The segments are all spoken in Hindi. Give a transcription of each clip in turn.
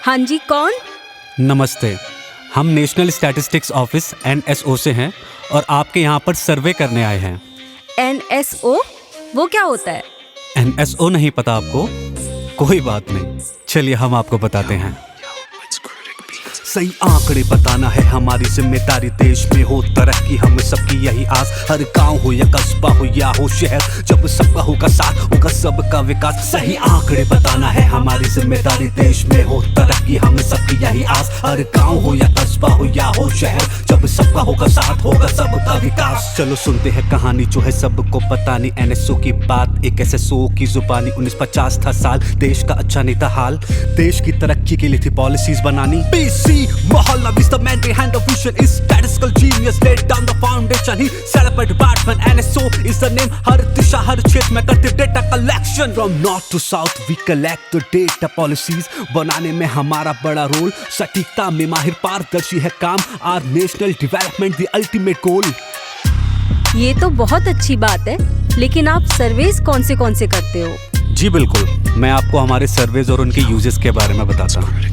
हाँ जी, कौन? नमस्ते, हम नेशनल स्टैटिस्टिक्स ऑफिस NSO से हैं और आपके यहाँ पर सर्वे करने आए हैं। NSO? वो क्या होता है? NSO नहीं पता आपको? कोई बात नहीं, चलिए हम आपको बताते हैं। सही आंकड़े बताना है हमारी जिम्मेदारी, देश में हो तरक्की हम सबकी यही आस। हर गांव हो या कस्बा हो या हो शहर, जब सबका होगा साथ होगा सबका विकास। सही आंकड़े बताना है हमारी जिम्मेदारी, देश में हो तरक्की हम सबकी यही आस। हर गांव हो या कस्बा हो या हो शहर, जब सबका होगा साथ होगा सबका विकास। चलो सुनते हैं कहानी जो है सबको पता नहीं। NSO की बात एक SSO की जुबानी। 1950 था साल, देश का अच्छा नहीं था हाल। देश की तरक्की के लिए थी पॉलिसीज बनानी। BC Mohalna is the man behind the vision, is statistical genius, laid down the foundation. He set up a department, NSO is the name. हर दिशा हर क्षेत्र में करते data collection. From north to south we collect the data policies. बनाने में हमारा बड़ा रोल, सटीकता में माहिर पारदर्शी है काम। Our national development the ultimate goal. ये तो बहुत अच्छी बात है, लेकिन आप सर्वेस कौन से करते हो? जी बिल्कुल, मैं आपको हमारे सर्वेज और उनके यूजेस के बारे में बताता हूँ।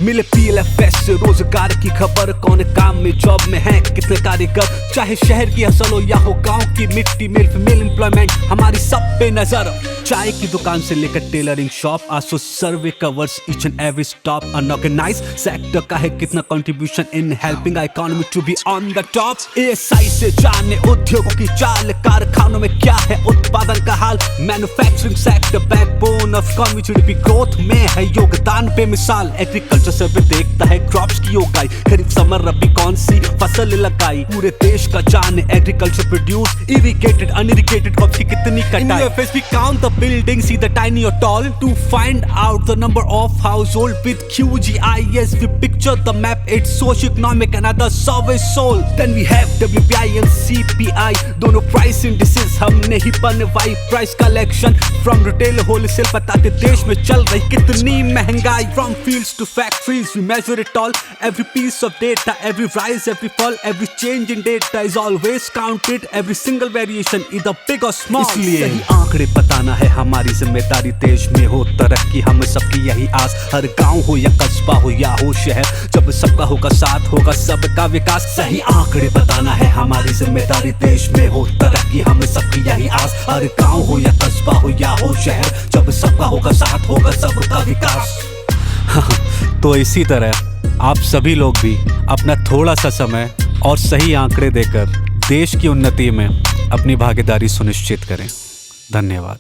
मिले PLFS से रोजगार की खबर, कौन काम में जॉब में है कितने कारीगर। चाहे शहर की हसल हो या हो गांव की मिट्टी मिल फीमेल एम्प्लॉयमेंट, हमारी सब पे नजर। चाय की दुकान से लेकर टेलरिंग शॉप, आसो survey covers each and every stop. Unorganised sector का है कितना contribution in helping economy to be on the top. ASI से जाने उद्योगों की चाल, कारखानों में क्या है उत्पादन का हाल। Manufacturing sector backbone of economy, GDP growth में है योगदान बेमिसाल। एग्रीकल्चर सर्वे देखता है क्रॉप्स की उगाई, खरीफ समर रबी कौन सी फसल लगाई। पूरे देश का जाने agriculture produce, irrigated unirrigated crops की कितनी कटाई। We count the buildings, either tiny or tall, to find out the number of household with QGIS. We picture the map, its socio-economic and other surveys sold. Then we have WPI and CPI, दोनों price indices हमने ही बनवाई। Price collection from retail wholesale, बताते देश में चल रही कितनी महंगाई। From fields to factories, we measure it all. Every piece of data, every rise, every fall, every change in data is always counted. Every single variation, either big or small. इसलिए सही आंकड़े बताना है हमारी जिम्मेदारी, देश में हो तरक्की हम सबकी यही आस। हर गांव हो या कस्बा हो या हो शहर, जब सबका होगा साथ होगा सबका विकास। सही आंकड़े बताना है हमारी जिम्मेदारी, देश में हो तरक्की हम सबकी यही आस। हर गांव हो या कस्बा हो या हो शहर, जब सबका होगा साथ होगा सबका विकास। तो इसी तरह आप सभी लोग भी अपना थोड़ा सा समय और सही आंकड़े देकर देश की उन्नति में अपनी भागीदारी सुनिश्चित करें। धन्यवाद।